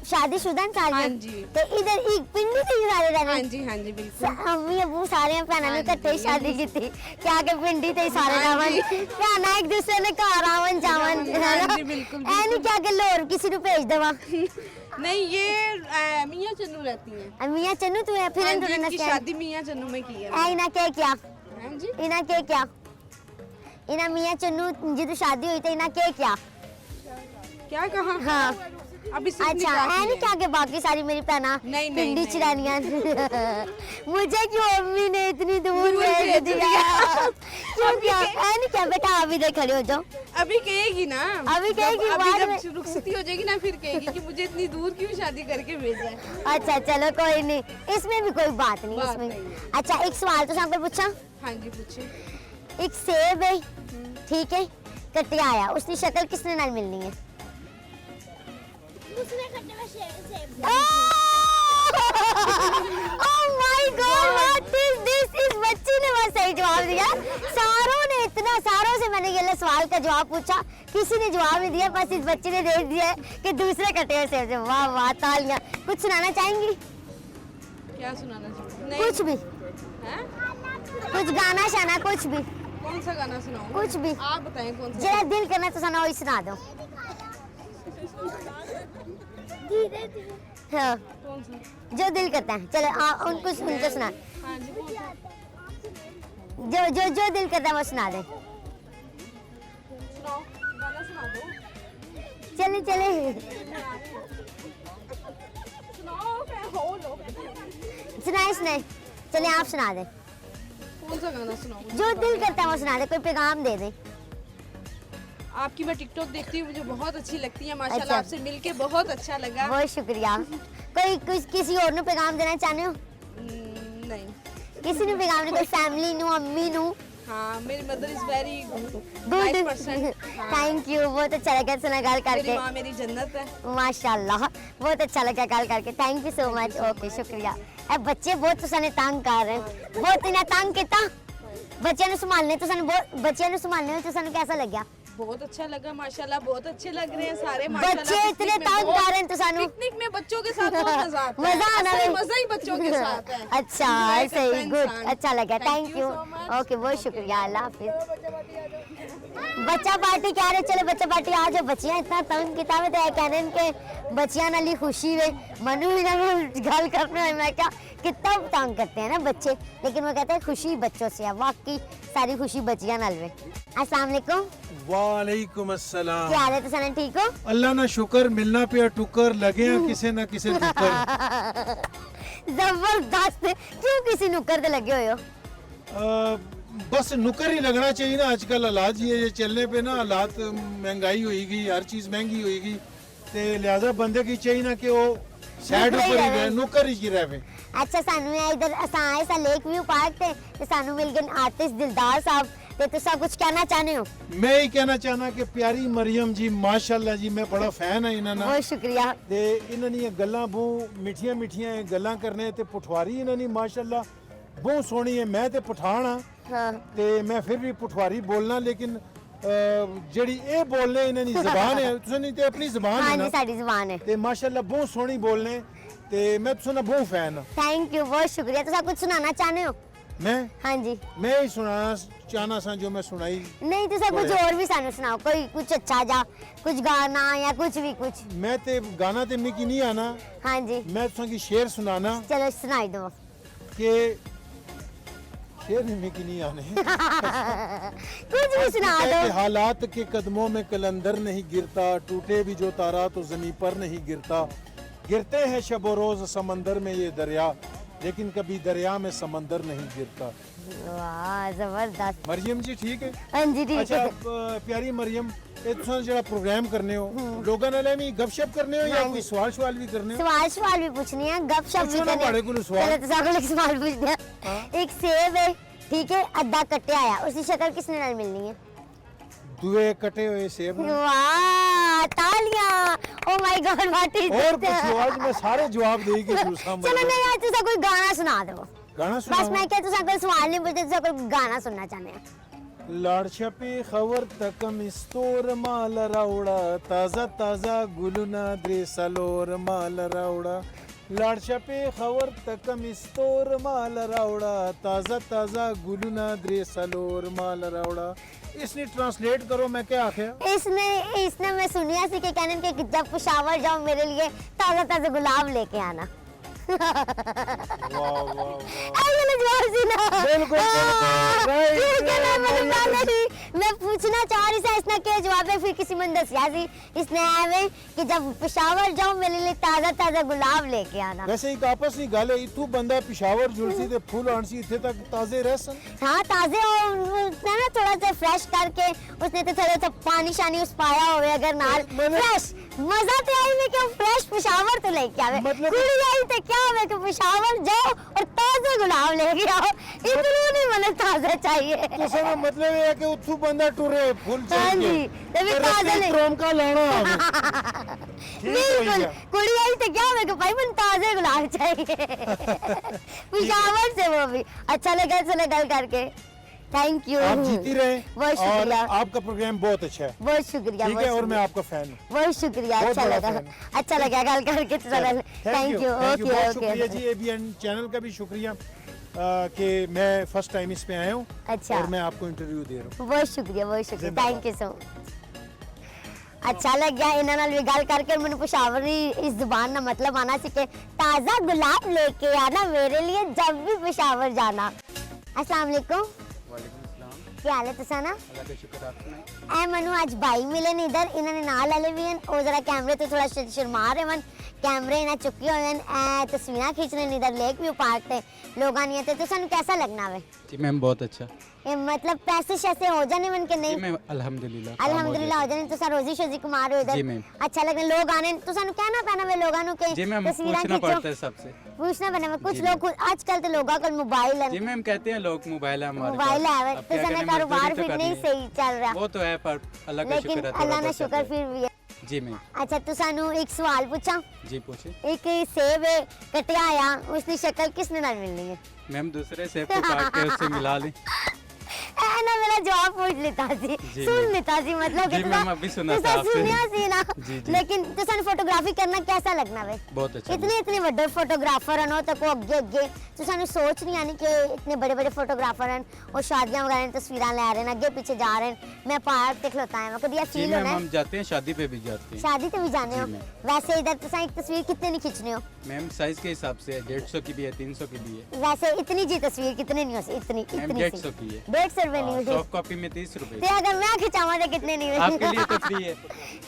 शादीशुदा हैं सारी? हाँ जी। तो इधर एक पिंडी से ही सारे रहने? हाँ जी बिल्कुल। अम्मी अबू सारे भैनों ने इकट्ठे शादी की थी क्या के पिंडी ते सारे रावण भैन एक दूसरे ने घर आवन जावन बिल्कुल ऐ नहीं क्या के लोर किसी को भेज देवा नहीं ये मियां चन्नू रहती हैं। मियां चन्नू तू है फिर इनकी शादी मियां चन्नू में की है। ऐ इना के क्या हां जी इना के क्या इना मियां चन्नू जिद शादी हुई तो इना के क्या कहा? हाँ अभी अच्छा है नहीं क्या के बाकी सारी मेरी पहना पिंडी चिरानियां मुझे क्यों अम्मी ने इतनी दूर भेज दिया क्यों क्या है नहीं क्या बेटा अभी देख खड़े हो जाओ अभी कहेगी ना अभी कहेगी बाद में जब रुखसती हो जाएगी ना फिर कहेगी कि मुझे इतनी दूर क्यों शादी करके भेजा है। अच्छा चलो कोई नहीं इसमें भी कोई बात नहीं इसमें। अच्छा एक सवाल तो आपको पूछा? हाँ जी पूछिए। एक सेब है ठीक है कटिया आया उसकी शक्ल किसने नाल मिलनी है? उसने खट्टे में सेब Oh my God, what is this? इस बच्ची ने बस सही जवाब दिया। सारों से मैंने ये सवाल का जवाब पूछा किसी ने जवाब नहीं दिया बस इस बच्ची ने दे दिया कि दूसरे कटे से। वाह वाह तालियां। कुछ सुनाना चाहेंगी? क्या सुनाना चाहेंगी? कुछ भी हैं? कुछ गाना शाना कुछ भी। कौन सा गाना सुनाऊं? कुछ भी आप बताएं कौन सा। जरा दिल करना तो सुनाओ सुना दो। हाँ कौन सा? जो दिल करता है चलो उनको उनको सुना हाँ जी कौन सा? जो दिल करता है वो सुना दे। सुनाओ गाना सुना दो। चले चले सुनाओ मैं हो लो। सुनाए चले आप सुना दे। कौन सा गाना सुनाऊं? जो दिल करता है वो सुना दे कोई पैगाम दे दे। आपकी मैं टिकटॉक देखती हूँ मुझे बहुत अच्छी लगती है माशाल्लाह। अच्छा। आपसे मिलके बहुत अच्छा लगा। बहुत शुक्रिया। कोई किसी और नु पैगाम देना चाहते हो? नहीं किसी ने पैगाम नहीं कोई फैमिली नु अम्मी नु? हाँ मेरी mother is very good thank you बहुत अच्छा लगा सुना गल करके। मेरी माँ मेरी जन्नत है माशाल्लाह बहुत अच्छा लगा गल करके thank you so much okay शुक्रिया। अब बच्चे बहुत तुसाने तंग कर रहे हैं बहुत इन्हें तंग किया बच्चों संभालने बच्चों संभालने तुसाने कैसा लगा? बहुत अच्छा लगा माशाल्लाह बहुत अच्छे लग रहे हैं सारे बच्चे इतने तंग कर रहे हैं तुसाने पिकनिक में बच्चों के साथ बहुत मजा आता है। मजा आना है मजा ही बच्चों के साथ है। अच्छा सही गुड अच्छा लगा थैंक यू ओके बहुत शुक्रिया अल्लाह हाफिज। ਬੱਚਾ ਪਾਰਟੀ ਕਹਿ ਰਹੇ ਚਲੋ ਬੱਚਾ ਪਾर्टी आ जाओ ਬੱਚਿਆਂ इतना तंग किया वे तो कहने के बच्चियां नाल ही खुशी वे मनु भी ना गल करने होए मैं क्या कितना तंग करते हैं ना बच्चे लेकिन वो कहते हैं खुशी बच्चों से है वाकई सारी खुशी बच्चियां नाल वे अस्सलाम वालेकुम वालेकुम अस्सलाम क्या हाल है तुम ठीक हो अल्लाह ना शुक्र मिलना पिया टुकर लगे हैं किसी ना किसी टुकर जबरदस्त क्यों किसी नुक्कर ते लगे हुए हो बस नुकर ही लगना चाहिए ना आजकल हालात ये चलने पे ना हालात महंगाई होएगी हर चीज महंगी होएगी ते लिहाजा बंदे की चाहिए ना कि वो साइड नुकर ही ऊपर ही रहे। रहे नुकर ही रहे अच्छा सानू इधर असा आए सा लेक व्यू पार्क ते सानू मिल गए आर्टिस्ट दिलदार साहब ते तुसा कुछ कहना चाहते हो मैं ही कहना चाहना कि प्यारी मरियम जी माशाल्लाह जी मैं बड़ा फैन है इन्हां बहुत शुक्रिया ते इन्हां दी गल्लां बहुत मिठियां मिठियां गल्लां करने ते पठवारी इन्हां दी माशाल्लाह बहुत सोहनी है मैं ते पठान हाँ ते मैं फिर भी पठवारी बोलना लेकिन ਜਿਹੜੀ ਇਹ ਬੋਲਨੇ ਇਹਨਾਂ ਦੀ ਜ਼ਬਾਨ ਹੈ ਤੁਸੀਂ ਨਹੀਂ ਤੇ ਆਪਣੀ ਜ਼ਬਾਨ ਹੈ हाँ ਨਾ जी साड़ी जुबान है ਤੇ ਮਾਸ਼ਾਅੱਲਾ ਬਹੁਤ ਸੋਹਣੀ ਬੋਲਨੇ ਤੇ ਮੈਂ ਤੁਹਾਨੂੰ ਬਹੁਤ ਫੈਨ ਹਾਂ थैंक यू बहुत शुक्रिया तुसा कुछ सुनाना चाहते हो मैं हाँ जी मैं ही सुनाना चाहना सा जो मैं सुनाई नहीं तुसा कुछ और भी सानू सुनाओ कोई कुछ अच्छा जा कुछ गाना या कुछ भी कुछ मैं ते गाना ते मिकी नहीं आना हाँ जी मैं तुझे शेर सुनाना चलो सुनाई दो कि शेर भी मिकी नहीं आने कुछ भी सुना कहते दो हालात के कदमों में कलंदर नहीं गिरता टूटे भी जो तारा तो जमीन पर नहीं गिरता गिरते हैं शब रोज समंदर में ये दरिया लेकिन कभी दरिया में समंदर नहीं गिरता वाह जबरदस्त मरियम जी ठीक है हाँ जी ठीक अच्छा है प्यारी मरियम ਇਹ ਤੁਸੀਂ ਜਿਹੜਾ ਪ੍ਰੋਗਰਾਮ ਕਰਨੇ ਹੋ ਲੋਕਾਂ ਨਾਲ ਐਵੇਂ ਗੱਪਸ਼ਪ ਕਰਨੇ ਹੋ ਜਾਂ ਕੋਈ ਸਵਾਲ ਵੀ ਕਰਨੇ ਹੋ सवाल भी पूछनी है गपशप भी पूछो ना करनी बड़े है कोई सवाल। चलो तुसा कोई सवाल पूछते हैं एक सेब है ठीक है अद्धा कट्टे आया उसकी शक्ल किसने नाल मिलनी है दुए कटे हुए सेब हैं। वाह तालियां oh my God what is और पूछो आज मैं सारे जवाब देगी दूसरा चलो नहीं यार तुसा कोई गाना सुना दो गाना बस सुना मैं क्या तुसा कोई सवाल नहीं पूछते तुसा कोई गाना सुनना चाहते हैं लाड छपी खबर तकम स्टोर माल रावड़ा ताजा ताजा गुलुना द्रेसलोर माल रावड़ा लाड छपी खबर तकम स्टोर माल रावड़ा ताजा ताजा गुलुना द्रेसलोर माल रावड़ा इसने ट्रांसलेट करो मैं क्या आखिया इसने मैं सुनिया सी के कहने के कि जब पेशावर जाओ मेरे लिए ताजा ताजा गुलाब लेके आना वाह वाह बिल्कुल बिल्कुल मैं पूछना चाह रही था इसने क्या जवाब है फिर किसी मन दसिया सी इसने आवे कि जब पेशावर जाओ मेरे लिए ताजा ताजा गुलाब लेके आना वैसे एक आपस में गल है इतू बंदा पेशावर जुलसी ते फूल आनसी इथे तक ताजे रह सन हाँ ताजे और उसने ना थोड़ा सा फ्रेश करके उसने तो थोड़ा सा पानी शानी उस पाया होवे अगर नाल फ्रेश मजा तो आई में क्यों फ्रेश पेशावर तो लेके आवे मतलब कुड़ी आई तो क्या होवे कि पेशावर जाओ और ताजे गुलाब लेके आओ इतना नहीं मतलब ताजा चाहिए तो सब मतलब ये है कि उथू बंदा टुरे फूल हाँ चाहिए जी तभी ताजा ले ट्रोम का लाना बिल्कुल कुड़ी आई तो क्या होवे कि भाई मन ताजे गुलाब चाहिए पेशावर से वो भी अच्छा लगा चलो गल करके थैंक यू आप जीती रहे बहुत और शुक्रिया आपका प्रोग्राम बहुत अच्छा है बहुत शुक्रिया ठीक बहुत है और मैं शुक्रिया। आपका फैन हूँ बहुत शुक्रिया बहुत अच्छा बड़ा लगा fan अच्छा लगा गल करके थैंक यू बहुत ओके शुक्रिया ओके जी एबीएन चैनल का भी शुक्रिया कि मैं फर्स्ट टाइम इस पे आया हूँ अच्छा। और मैं आपको इंटरव्यू दे रहा हूँ बहुत शुक्रिया थैंक यू सो अच्छा लग गया इन्हां नाल भी गल करके मैंने पेशावरी इस जुबान का मतलब आना सी के ताजा गुलाब लेके आना मेरे लिए जब भी पेशावर जाना अस्सलाम वालेकुम क्या हाल है तुसा ना ऐ मनु आज भाई मिले ने इधर इन्होंने नाल वाले भी हैं और जरा कैमरे तो थोड़ा शर्मा रहे वन कैमरे इन्हें चुके हुए हैं ऐ तस्वीरें खींचने ने इधर लेक व्यू पार्क ते लोग आनी थे तो सन कैसा लगना वे जी मैम बहुत अच्छा ये मतलब पैसे शैसे हो जाने मन के नहीं जी मैम अल्हम्दुलिल्लाह अल्हम्दुलिल्लाह हो जाने तो सा रोजी शोजी कुमार हो जी इधर मैम। अच्छा लगने लोग आने तो सन कहना पैना वे लोगां नु के जी मैम तस्वीरें पूछना खींचो पड़ता है सबसे पूछना पैना कुछ जी लोग आजकल तो लोगों का मोबाइल है जी मैम कहते हैं लोग मोबाइल है हमारे मोबाइल पास। है अब तो क्या सन करें, कारोबार मजदूरी तो फिर करनी नहीं है। सही चल रहा वो तो है पर अल्लाह का लेकिन शुक्र है थोड़ा अल्लाह ने बहुत चल शुक्र रहा है। फिर भी है जी मैम अच्छा तो सानू एक सवाल पूछा जी पूछे एक सेब है कटिया आया उसकी शक्ल किसने नाल मिलनी है मैम दूसरे सेब को काट के उससे मिला लें ना मेरा जवाब पूछ लेता सी जी, सुन मैम। लेता सी मतलब जी, मैम, अभी सुना था आपसे। सुनिया सी ना जी, जी। लेकिन तुसां फोटोग्राफी करना कैसा लगना वे बहुत अच्छा इतने बड़े फोटोग्राफर हैं तो को अगे तो सानू सोच नहीं आनी कि इतने बड़े बड़े फोटोग्राफर हैं और शादियां वगैरह दी तस्वीरां ले रहे हैं अगे पीछे जा रहे हैं मैं पार्क ते खलोता है कभी जी फील मैम होना हम है जाते हैं शादी पे भी जाते हैं शादी तो भी जाने जी, हो मैम। वैसे इधर तुसां एक तस्वीर कितने नहीं खींचने हो मैम साइज के हिसाब से 150 की भी है 300 की भी है वैसे इतनी जी तस्वीर कितने नहीं हो इतनी मैम इतनी 150 की है 150 रुपए नहीं हुई सॉफ्ट कॉपी में 30 रुपए ते अगर मैं खिंचावा तो कितने नहीं हुए आपके लिए तो फ्री है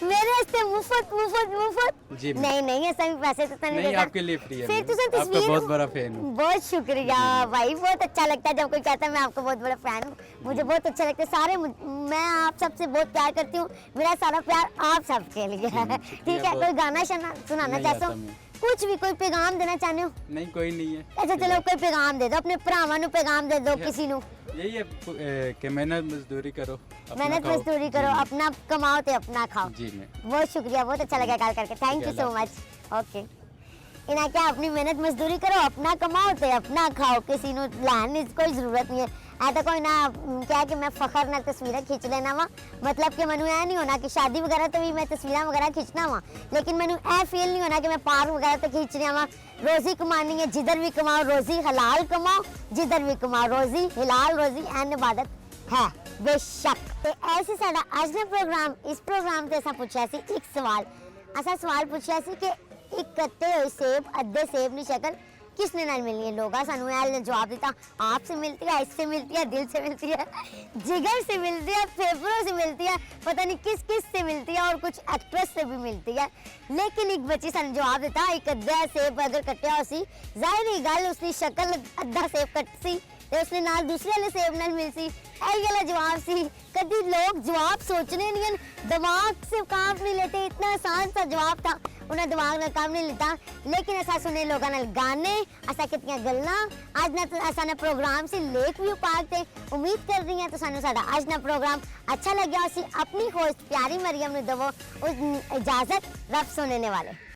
मेरे वास्ते मुफ्त मुफ्त मुफ्त जी मैम। नहीं नहीं ऐसा भी पैसे तो नहीं नहीं देता आपके लिए फ्री है फिर मैम। तुझे आपका तस्वीर बहुत बड़ा फैन हूँ बहुत शुक्रिया भाई बहुत अच्छा लगता है जब कोई कहता है मैं आपका बहुत बड़ा फैन हूँ मुझे बहुत अच्छा लगता है सारे मैं आप सबसे बहुत प्यार करती हूँ मेरा सारा प्यार आप सबके लिए है ठीक है कोई गाना सुनाना नहीं चाहते हो आता मैं। कुछ भी कोई पैगाम देना चाहते हो नहीं कोई नहीं है अच्छा चलो कोई पैगाम दे दो अपने भरावां नू पैगाम दे दो किसी नू यही है कि मेहनत मजदूरी करो अपना मेहनत खाओ। मजदूरी करो जी, अपना कमाओ ते अपना खाओ जी मैम बहुत शुक्रिया बहुत अच्छा लगा कॉल करके थैंक यू ठीक है, सो मच ओके इन्हें क्या अपनी मेहनत मजदूरी करो अपना कमाओ ते अपना खाओ किसी नु लैन की कोई जरूरत नहीं है ऐसा कोई ना क्या कि मैं फखर ना तस्वीरें खींच लेना वा मतलब कि मैनू ऐ नहीं होना कि शादी वगैरह तो भी मैं तस्वीरें वगैरह खींचना वा लेकिन मैनू ऐ फील नहीं होना कि मैं पार्क वगैरह तो खींच रहा वा रोजी कमानी है जिधर भी कमाओ रोजी हलाल कमाओ जिधर भी कमाओ रोजी हिलाल रोजी एंड इबादत है बेशक ते ऐसे साडा आज का प्रोग्राम इस प्रोग्राम ते असा पूछा सी एक सवाल असा सवाल पूछा सी कि एक कट्टे हुए सेब अद्धे सेब नी शक्ल किसने नाल मिलनी है लोग सानू ने जवाब दिता आपसे मिलती है इससे मिलती है दिल से मिलती है जिगर से मिलती है फेफड़ों से मिलती है पता नहीं किस किस से मिलती है और कुछ एक्ट्रेस से भी मिलती है लेकिन एक बच्ची सानू जवाब दिता एक अद्धा सेब अगर कट्टिया हो सी जाहिर ही गल उसकी शक्ल अद्धा सेब कट सी ते उसने नाल दूसरे वाले सेब नाल मिल सी यही वाला जवाब सी कभी लोग जवाब सोचने नहीं दिमाग से काम नहीं लेते इतना आसान सा जवाब था उन्हें दिमाग में काम नहीं लेता लेकिन ऐसा सुने लोगों ने गाने ऐसा कितनी गल्ला आज ना तो ऐसा ना प्रोग्राम से लेक व्यू पार्क थे उम्मीद कर रही हैं तो सानू साडा आज ना प्रोग्राम अच्छा लग गया उसी अपनी होस्ट प्यारी मरियम ने दवो इजाजत रब सुनने वाले